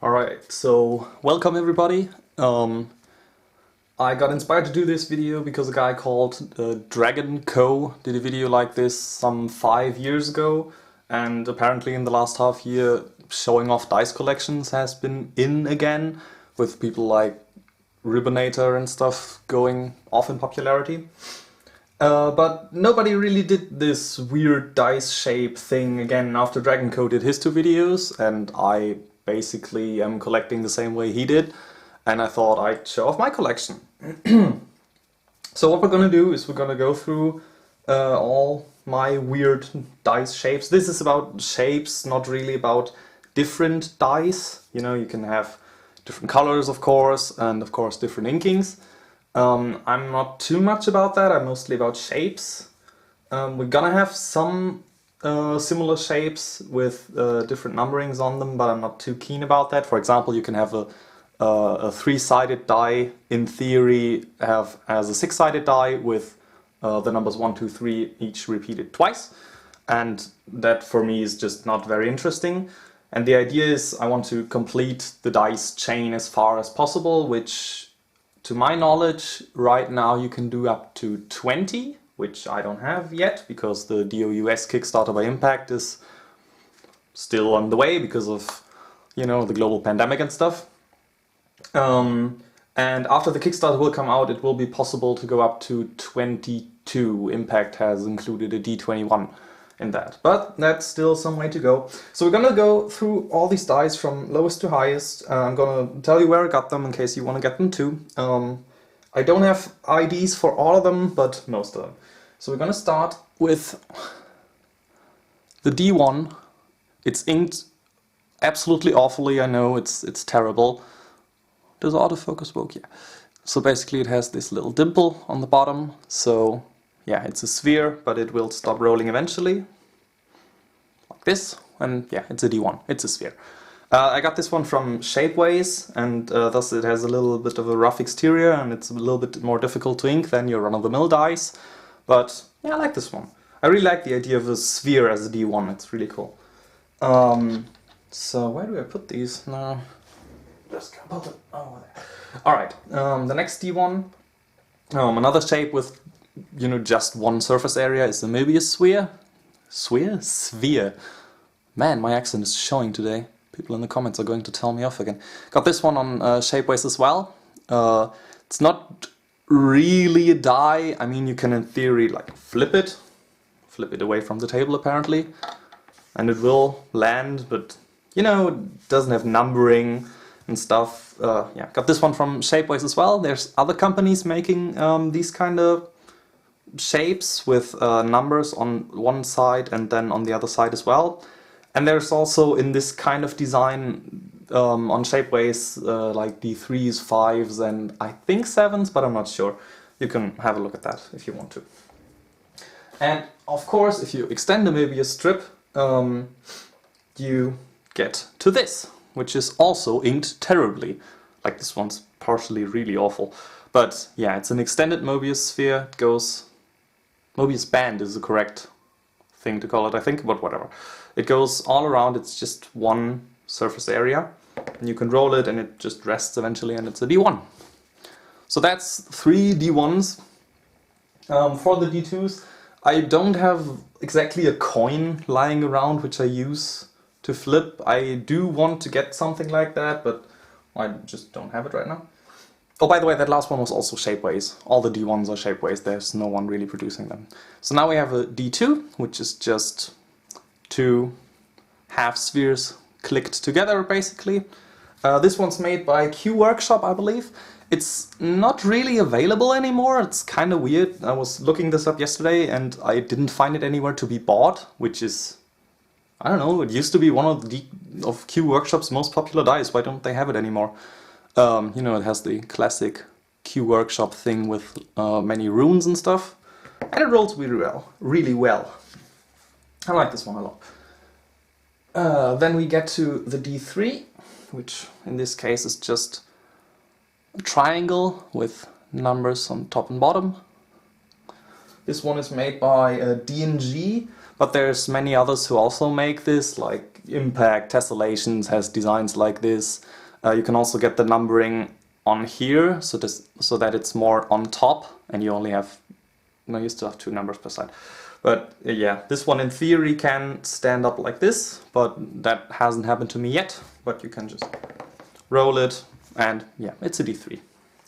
Alright, so welcome everybody. I got inspired to do this video because a guy called Dragon Co. did a video like this some 5 years ago, and apparently in the last half year showing off dice collections has been in again, with people like Ribbanator and stuff going off in popularity. But nobody really did this weird dice shape thing again after Dragon Co. did his 2 videos, and I basically am collecting the same way he did, and I thought I'd show off my collection. So what we're gonna do is we're gonna go through all my weird dice shapes. This is about shapes, not really about different dice. You know, you can have different colors, of course, and of course different inkings. I'm not too much about that, I'm mostly about shapes. We're gonna have some similar shapes with different numberings on them, but I'm not too keen about that. For example, you can have a 3-sided die, in theory, have as a 6-sided die with the numbers 1, 2, 3 each repeated twice, and that for me is just not very interesting. And the idea is I want to complete the dice chain as far as possible, which, to my knowledge, right now you can do up to 20, which I don't have yet, because the DOUS Kickstarter by Impact is still on the way because of, you know, the global pandemic and stuff. And after the Kickstarter will come out, it will be possible to go up to 22. Impact has included a D21 in that, but that's still some way to go. So we're gonna go through all these dice from lowest to highest. I'm gonna tell you where I got them in case you want to get them too. I don't have IDs for all of them, but most of them. So we're gonna start with the D1. It's inked absolutely awfully, I know, it's terrible. Does autofocus work? Yeah. So basically it has this little dimple on the bottom, so yeah, it's a sphere, but it will stop rolling eventually. Like this, and yeah, it's a D1, it's a sphere. I got this one from Shapeways, and thus it has a little bit of a rough exterior, and it's a little bit more difficult to ink than your run-of-the-mill dice. But yeah, I like this one. I really like the idea of a sphere as a D1, it's really cool. So where do I put these? No. Just gonna put it over there. Alright, the next D1, another shape with, you know, just one surface area is the Möbius sphere. Sphere? Man, my accent is showing today. People in the comments are going to tell me off again. Got this one on Shapeways as well. It's not really a die. I mean, you can in theory like flip it away from the table apparently, and it will land, but you know, it doesn't have numbering and stuff. Yeah, got this one from Shapeways as well. There's other companies making these kind of shapes with numbers on one side and then on the other side as well. And there's also in this kind of design on Shapeways like D3s, 5s and I think 7s, but I'm not sure. You can have a look at that if you want to. And of course, if you extend the Möbius strip, you get to this, which is also inked terribly. Like this one's partially really awful. But yeah, it's an extended Möbius sphere. It goes... Möbius band is the correct thing to call it, I think, but whatever. It goes all around, it's just one surface area. And you can roll it and it just rests eventually and it's a D1. So that's 3 D1s. For the D2s, I don't have exactly a coin lying around which I use to flip. I do want to get something like that, but I just don't have it right now. Oh, by the way, that last one was also Shapeways. All the D1s are Shapeways, there's no one really producing them. So now we have a D2, which is just 2 half spheres clicked together, basically. This one's made by Q Workshop, I believe. It's not really available anymore, it's kind of weird. I was looking this up yesterday and I didn't find it anywhere to be bought, which is... I don't know, it used to be one of Q Workshop's most popular dice, why don't they have it anymore? You know, it has the classic Q Workshop thing with many runes and stuff, and it rolls really well. I like this one a lot. Then we get to the D3, which in this case is just a triangle with numbers on top and bottom. This one is made by D&G, but there's many others who also make this, like Impact, Tessellations has designs like this. You can also get the numbering on here, so that it's more on top, and you only have, no, you still have 2 numbers per side. But yeah, this one in theory can stand up like this, but that hasn't happened to me yet. But you can just roll it, and yeah, it's a D3.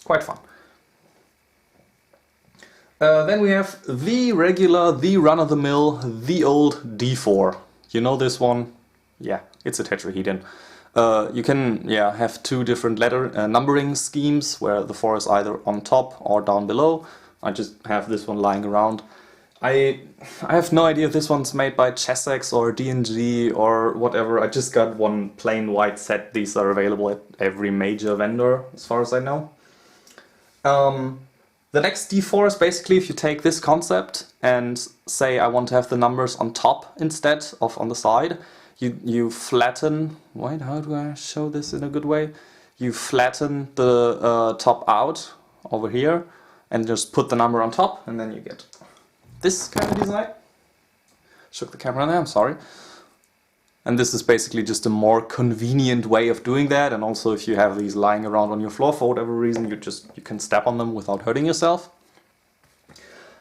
Quite fun. Then we have the regular, the run-of-the-mill, the old D4. You know this one? Yeah, it's a tetrahedron. You can have 2 different numbering schemes where the 4 is either on top or down below. I just have this one lying around. I have no idea if this one's made by Chessex or D&G or whatever. I just got one plain white set. These are available at every major vendor, as far as I know. The next D4 is basically if you take this concept and say I want to have the numbers on top instead of on the side. You flatten, wait, how do I show this in a good way? You flatten the top out over here and just put the number on top, and then you get this kind of design. Shook the camera there, I'm sorry. And this is basically just a more convenient way of doing that, and also if you have these lying around on your floor for whatever reason, you can step on them without hurting yourself.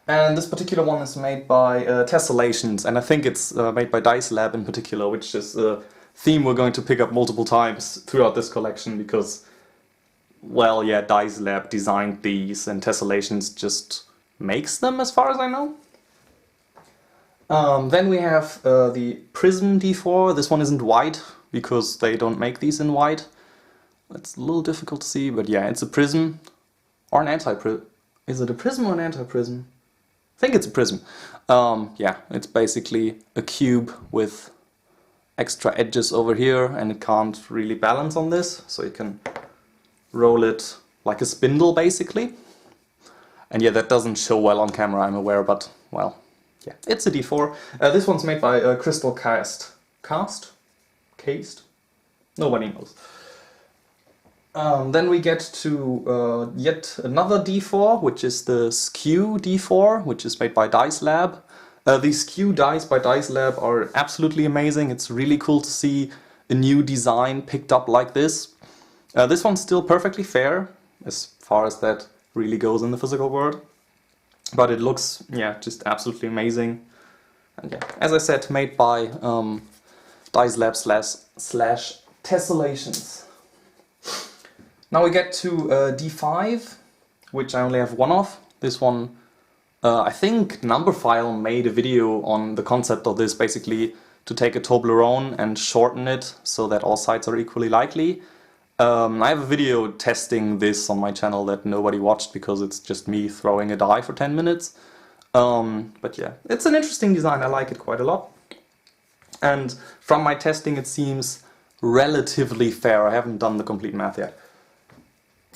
And this particular one is made by Tessellations, and I think it's made by Dice Lab in particular, which is a theme we're going to pick up multiple times throughout this collection because, well, yeah, Dice Lab designed these and Tessellations just makes them as far as I know. Then we have the Prism D4. This one isn't white because they don't make these in white. It's a little difficult to see, but yeah, it's a prism or an anti-prism. Is it a prism or an anti-prism? I think it's a prism. Yeah, it's basically a cube with extra edges over here, and it can't really balance on this, so you can roll it like a spindle basically. And yeah, that doesn't show well on camera, I'm aware, but well, yeah, it's a D4. This one's made by Crystal Cast. Cased? Nobody knows. Then we get to yet another D4, which is the Skew D4, which is made by Dice Lab. These Skew dice by Dice Lab are absolutely amazing. It's really cool to see a new design picked up like this. This one's still perfectly fair, as far as that really goes in the physical world. But it looks, yeah, just absolutely amazing. And yeah, as I said, made by Dice Lab slash Tessellations. Now we get to D5, which I only have one of. This one, I think Numberphile made a video on the concept of this, basically to take a Toblerone and shorten it so that all sides are equally likely. I have a video testing this on my channel that nobody watched because it's just me throwing a die for 10 minutes. But yeah, it's an interesting design, I like it quite a lot. And from my testing it seems relatively fair. I haven't done the complete math yet.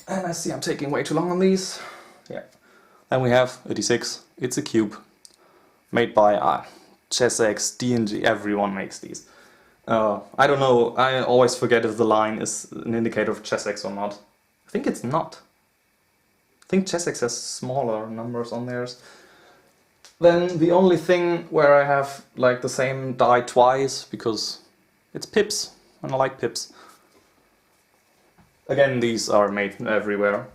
And I see I'm taking way too long on these. Yeah. Then we have a D6. It's a cube. Made by Chessex, D&G, everyone makes these. I don't know, I always forget if the line is an indicator of Chessex or not. I think it's not. I think Chessex has smaller numbers on theirs. Then the only thing where I have like the same die twice, because it's pips, and I like pips. Again, these are made everywhere.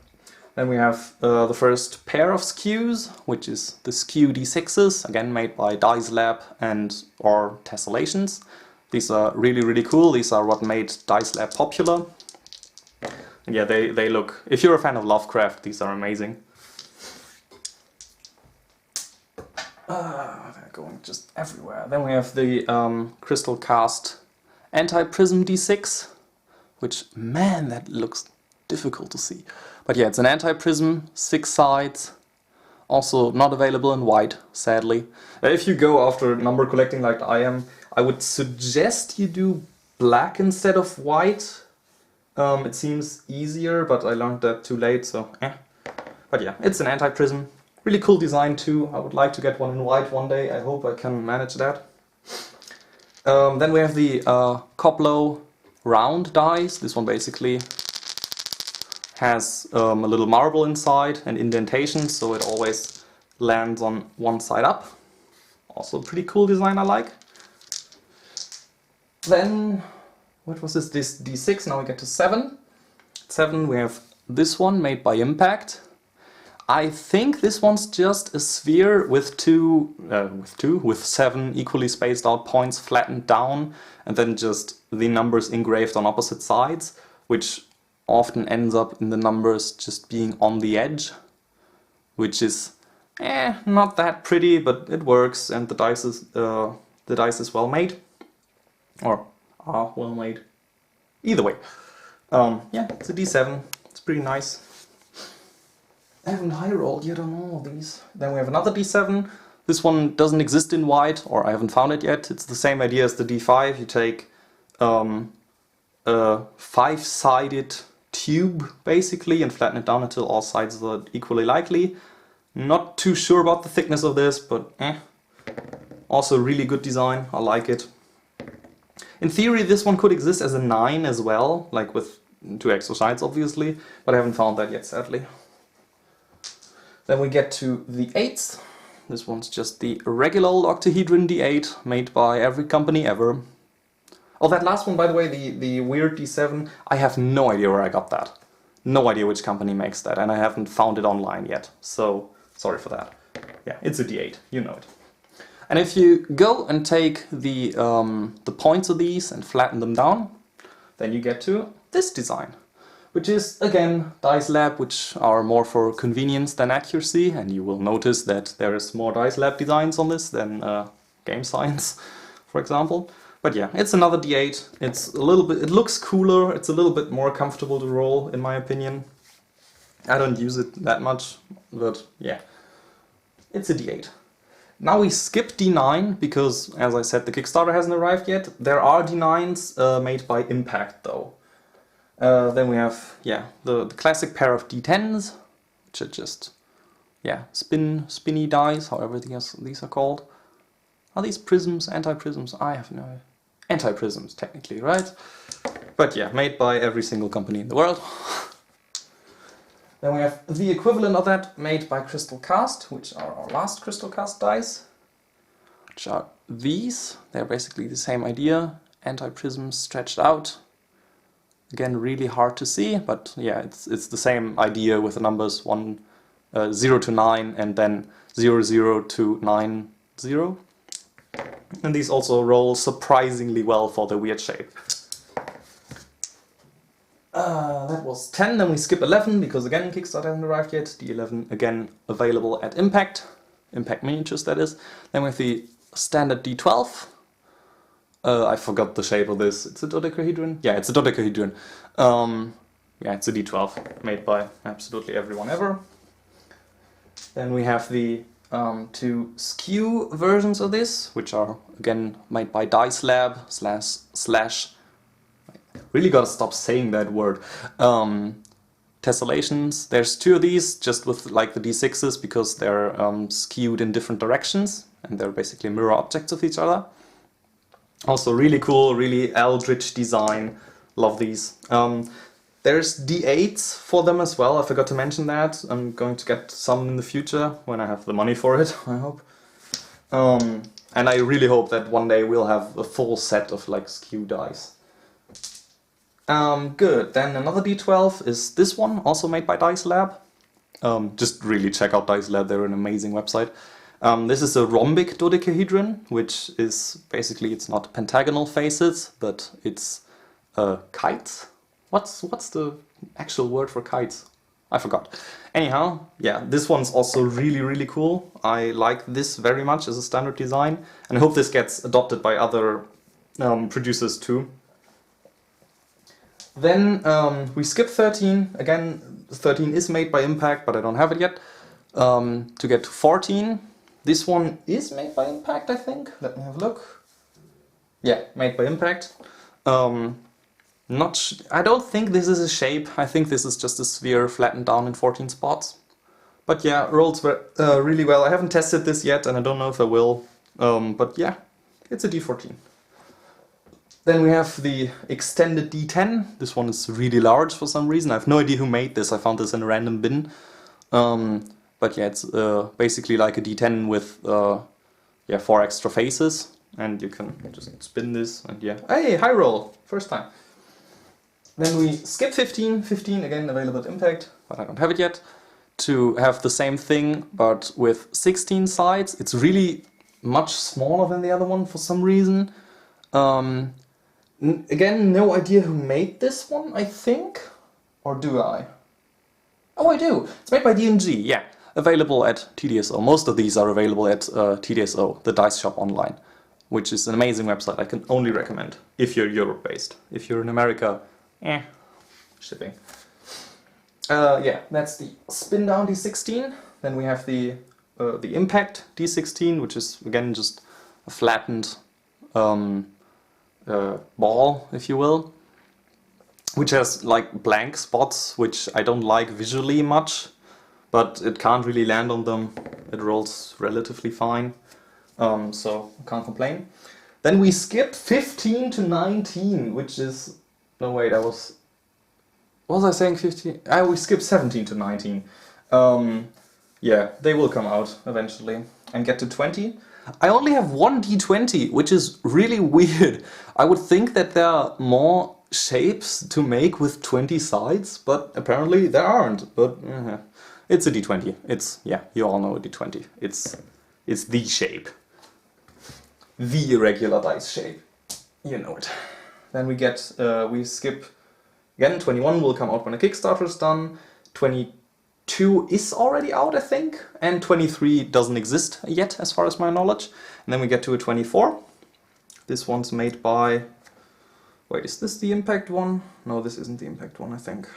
Then we have the first pair of skews, which is the Skew D6s, again made by Dice Lab or Tessellations. These are really, really cool. These are what made Dice Lab popular. And yeah, they look... If you're a fan of Lovecraft, these are amazing. They're going just everywhere. Then we have the Crystal Cast Anti-Prism D6, which, man, that looks difficult to see. But yeah, it's an anti-prism, 6 sides. Also not available in white, sadly. If you go after number collecting like I am, I would suggest you do black instead of white. It seems easier, but I learned that too late, so eh. But yeah, it's an anti-prism. Really cool design too. I would like to get one in white one day. I hope I can manage that. Then we have the Coplo round dice. This one basically has a little marble inside and indentation, so it always lands on one side up. Also a pretty cool design I like. Then, what was this? This D6, now we get to 7. 7 we have this one made by Impact. I think this one's just a sphere with with 7 equally spaced out points flattened down and then just the numbers engraved on opposite sides, which often ends up in the numbers just being on the edge, which is not that pretty, but it works, and the dice is well made, or are well made. Either way, yeah, it's a D7. It's pretty nice. I haven't high rolled yet on all of these. Then we have another D7. This one doesn't exist in white, or I haven't found it yet. It's the same idea as the D5. You take a 5-sided tube, basically, and flatten it down until all sides are equally likely. Not too sure about the thickness of this, but also really good design. I like it. In theory, this one could exist as a 9 as well, like with 2 extra sides, obviously, but I haven't found that yet, sadly. Then we get to the 8th. This one's just the regular old octahedron D8, made by every company ever. Oh, that last one, by the way, the weird D7, I have no idea where I got that. No idea which company makes that, and I haven't found it online yet, so sorry for that. Yeah, it's a D8, you know it. And if you go and take the points of these and flatten them down, then you get to this design, which is, again, Dice Lab, which are more for convenience than accuracy, and you will notice that there is more Dice Lab designs on this than Game Science, for example. But yeah, it's another D8. It's a little bit, it looks cooler, it's a little bit more comfortable to roll, in my opinion. I don't use it that much, but yeah, it's a D8. Now we skip D9, because, as I said, the Kickstarter hasn't arrived yet. There are D9s made by Impact, though. Then we have, yeah, the classic pair of D10s, which are just, yeah, spinny dice, however these are called. Are these prisms, anti-prisms? I have no idea. Anti-prisms, technically, right? But yeah, made by every single company in the world. Then we have the equivalent of that made by Crystal Cast, which are our last Crystal Cast dice. Which are these. They're basically the same idea. Anti-prisms stretched out. Again, really hard to see, but yeah, it's the same idea with the numbers 0 to 9 and then 0 to 9, 0. And these also roll surprisingly well for the weird shape. That was 10, then we skip 11, because again, Kickstarter hasn't arrived yet. The 11, again, available at Impact Miniatures, that is. Then we have the standard D12. I forgot the shape of this. It's a dodecahedron? Yeah, it's a dodecahedron. Yeah, it's a D12, made by absolutely everyone ever. Then we have the 2 skew versions of this, which are, again, made by Dice Lab / really gotta stop saying that word. Tessellations. There's 2 of these, just with like the D6s, because they're skewed in different directions, and they're basically mirror objects of each other. Also really cool, really eldritch design. Love these. There's D8s for them as well, I forgot to mention that. I'm going to get some in the future, when I have the money for it, I hope. And I really hope that one day we'll have a full set of like skew dice. Good, then another D12 is this one, also made by Dice Lab. Just really check out Dice Lab, they're an amazing website. This is a rhombic dodecahedron, which is basically, it's not pentagonal faces, but it's kites. What's the actual word for kites? I forgot. Anyhow, yeah, this one's also really cool. I like this very much as a standard design, and I hope this gets adopted by other producers too. Then we skip 13. Again, 13 is made by Impact, but I don't have it yet. To get to 14. This one is made by Impact, I think. Let me have a look. Yeah, made by Impact. I don't think this is a shape. I think this is just a sphere flattened down in 14 spots. But yeah, rolls really well. I haven't tested this yet, and I don't know if I will. But yeah, it's a D14. Then we have the extended D10. This one is really large for some reason. I have no idea who made this. I found this in a random bin. But yeah, it's basically like a D10 with yeah, 4 extra faces, and you can just spin this, and yeah, hey, high roll, first time. Then we skip 15, 15 again available at Impact, but I don't have it yet, to have the same thing, but with 16 sides. It's really much smaller than the other one for some reason. Again, no idea who made this one, I think, or do I? Oh, I do! It's made by D&G, yeah. Available at TDSO. Most of these are available at TDSO, the dice shop online, which is an amazing website I can only recommend if you're Europe-based. If you're in America, shipping. Yeah, that's the spin down D16. Then we have the impact D16, which is again just a flattened ball, if you will, which has like blank spots, which I don't like visually much, but it can't really land on them. It rolls relatively fine, so I can't complain. Then we skip 15 to 19, which is... No, wait, was I saying 15? We skipped 17 to 19. Yeah, they will come out eventually. And get to 20. I only have one D20, which is really weird. I would think that there are more shapes to make with 20 sides, but apparently there aren't. But it's a D20. It's, yeah, you all know a D20. It's the shape. The irregular dice shape. You know it. Then we get, we skip, again, 21 will come out when the Kickstarter is done, 22 is already out, I think, and 23 doesn't exist yet, as far as my knowledge. And then we get to a 24. This one's made by... Wait, is this the Impact one? No, this isn't the Impact one, I think.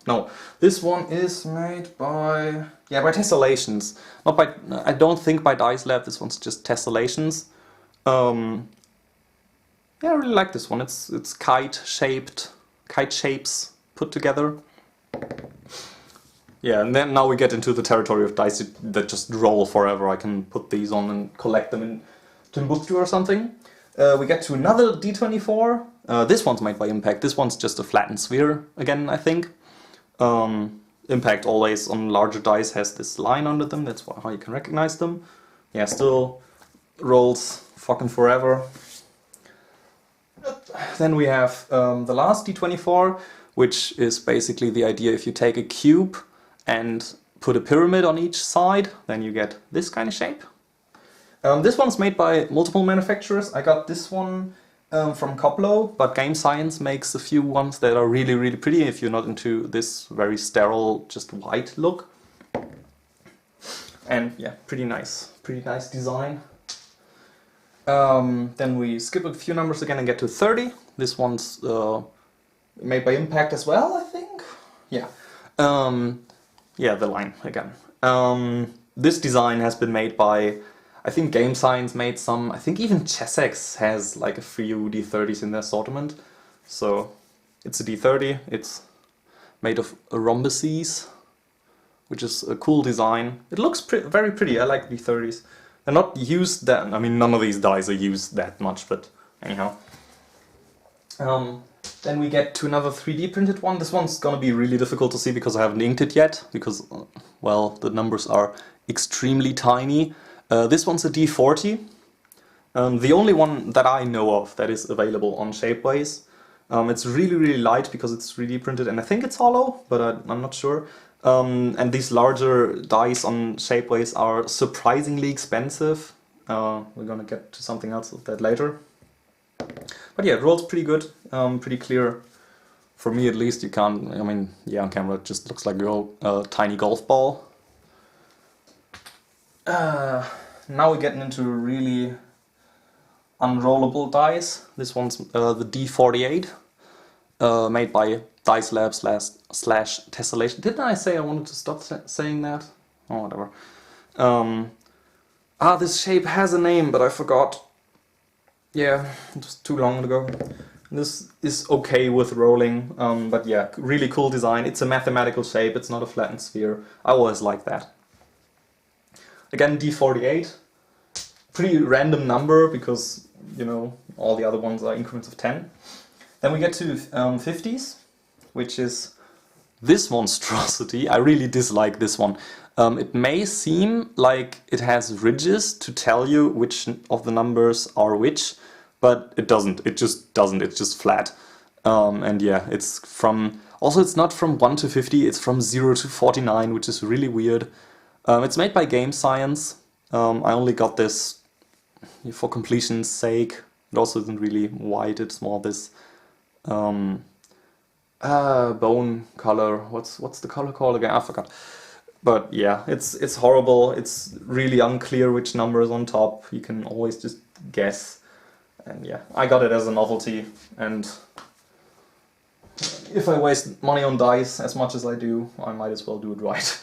No, this one is made by... Yeah, by Tessellations. Not by... I don't think by Dice Lab, this one's just Tessellations. Yeah, I really like this one. It's kite shapes put together. Yeah, and then now we get into the territory of dice that just roll forever. I can put these on and collect them in Timbuktu or something. We get to another D24. This one's made by Impact. This one's just a flattened sphere again, I think. Impact always on larger dice has this line under them. That's how you can recognize them. Yeah, still rolls fucking forever. Then we have the last D24, which is basically the idea if you take a cube and put a pyramid on each side, then you get this kind of shape. This one's made by multiple manufacturers. I got this one from Coplo, but Game Science makes a few ones that are really, really pretty if you're not into this very sterile, just white look. And yeah, pretty nice design. Then we skip a few numbers again and get to 30. This one's made by Impact as well, I think. Yeah. Yeah, the line again. This design has been made by, I think Game Science made some, I think even Chessex has like a few D30s in their assortment. So it's a D30, it's made of rhombuses, which is a cool design. It looks very pretty, I like D30s. They're not used that, I mean none of these dies are used that much, but anyhow. Then we get to another 3D printed one. This one's gonna be really difficult to see because I haven't inked it yet, because, well, the numbers are extremely tiny. This one's a D40. The only one that I know of that is available on Shapeways. It's really, really light because it's 3D printed, and I think it's hollow, but I'm not sure. And these larger dice on Shapeways are surprisingly expensive. We're gonna get to something else of that later. But yeah, it rolls pretty good, pretty clear. For me at least, you can't, I mean, yeah, on camera it just looks like a tiny golf ball. Now we're getting into really unrollable dice. This one's the D48, made by Dice Lab / Tessellation. Didn't I say I wanted to stop saying that? Oh, whatever. This shape has a name, but I forgot. Yeah, it was too long ago. This is okay with rolling, but yeah, really cool design. It's a mathematical shape, it's not a flattened sphere. I always like that. Again, D48. Pretty random number because, you know, all the other ones are increments of 10. Then we get to 50s, which is this monstrosity, I really dislike this one. It may seem like it has ridges to tell you which of the numbers are which, but it doesn't. It just doesn't. It's just flat. And yeah, it's from... Also, it's not from 1 to 50, it's from 0 to 49, which is really weird. It's made by Game Science. I only got this for completion's sake. It also isn't really white, it's more this bone color. What's the color called again? I forgot. But yeah, it's horrible. It's really unclear which number is on top. You can always just guess. And yeah, I got it as a novelty, and if I waste money on dice as much as I do, I might as well do it right.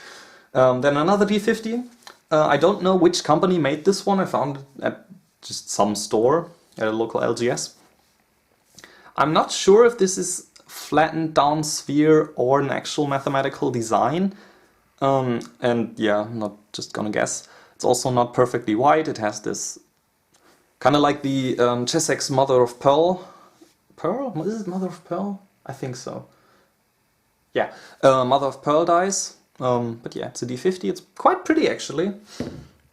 Then another D50. I don't know which company made this one. I found it at just some store at a local LGS. I'm not sure if this is flattened down sphere or an actual mathematical design. And yeah, I'm not just gonna guess. It's also not perfectly white. It has this kind of like the Chessex Mother of Pearl. Pearl? Is it Mother of Pearl? I think so. Yeah, Mother of Pearl dice. But yeah, it's a D50. It's quite pretty actually.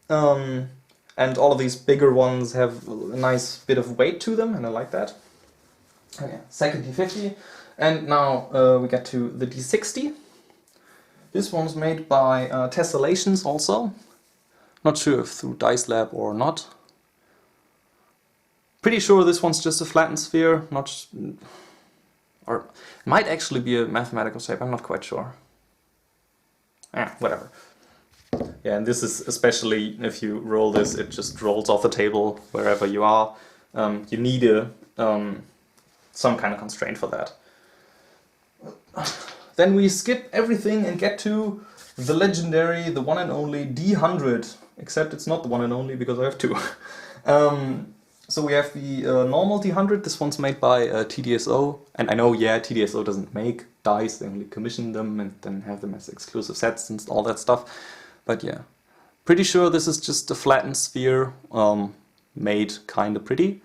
And all of these bigger ones have a nice bit of weight to them, and I like that. Okay, second D50. And now we get to the D60. This one's made by Tessellations also. Not sure if through Dice Lab or not. Pretty sure this one's just a flattened sphere, not... Or it might actually be a mathematical shape, I'm not quite sure. Whatever. Yeah, and this is especially if you roll this, it just rolls off the table wherever you are. You need some kind of constraint for that. Then we skip everything and get to the legendary, the one and only D100. Except it's not the one and only because I have two. So we have the normal D100. This one's made by TDSO. And I know, yeah, TDSO doesn't make dice, they only commission them and then have them as exclusive sets and all that stuff. But yeah, pretty sure this is just a flattened sphere, made kinda pretty.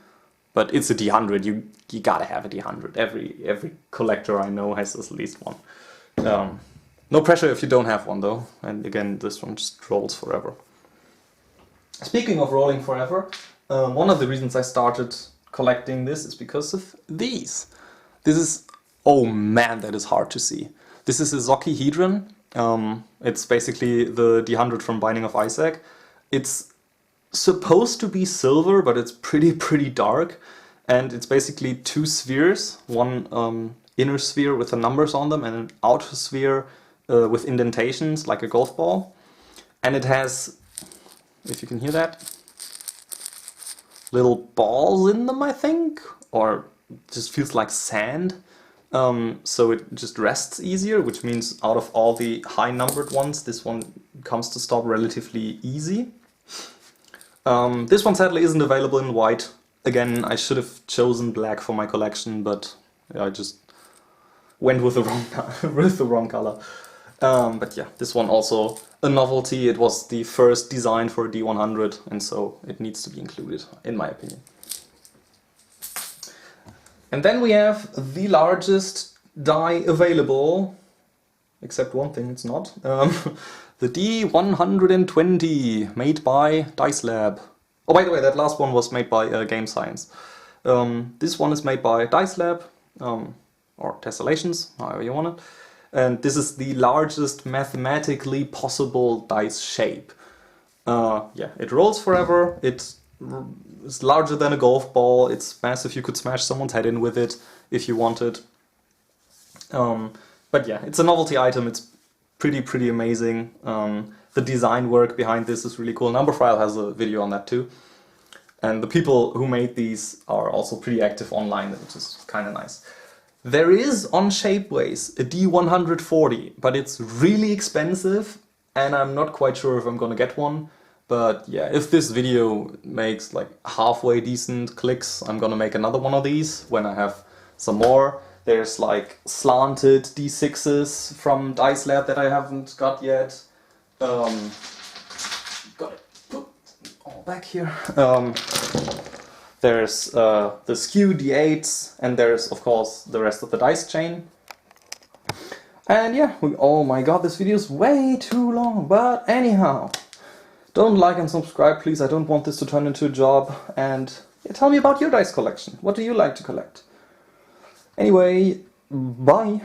But it's a D100, you gotta have a D100. Every collector I know has at least one. No pressure if you don't have one though. And again, this one just rolls forever. Speaking of rolling forever, one of the reasons I started collecting this is because of these. This is... Oh man, that is hard to see. This is a Zocchihedron. It's basically the D100 from Binding of Isaac. It's supposed to be silver, but it's pretty dark. And it's basically two spheres. One inner sphere with the numbers on them and an outer sphere with indentations like a golf ball. And it has, if you can hear that, little balls in them, I think, or just feels like sand. So it just rests easier, which means out of all the high numbered ones, this one comes to stop relatively easy. This one sadly isn't available in white. Again, I should have chosen black for my collection, but I just went with the wrong color. But yeah, this one also a novelty. It was the first design for a D100, and so it needs to be included, in my opinion. And then we have the largest die available, except one thing it's not. The D120, made by Dice Lab. Oh, by the way, that last one was made by Game Science. This one is made by Dice Lab, or Tessellations, however you want it. And this is the largest mathematically possible dice shape. Yeah, it rolls forever, it's larger than a golf ball, it's massive, you could smash someone's head in with it if you wanted. But yeah, it's a novelty item, it's pretty amazing. The design work behind this is really cool. Numberphile has a video on that too. And the people who made these are also pretty active online, which is kind of nice. There is on Shapeways a D140, but it's really expensive and I'm not quite sure if I'm gonna get one. But yeah, if this video makes like halfway decent clicks, I'm gonna make another one of these when I have some more. There's like slanted D6s from Dice Lab that I haven't got yet. Got it put all back here. There's the skew D8s, and there's of course the rest of the dice chain. And yeah, oh my god, this video is way too long, but anyhow, don't like and subscribe please, I don't want this to turn into a job, and yeah, tell me about your dice collection. What do you like to collect? Anyway, bye!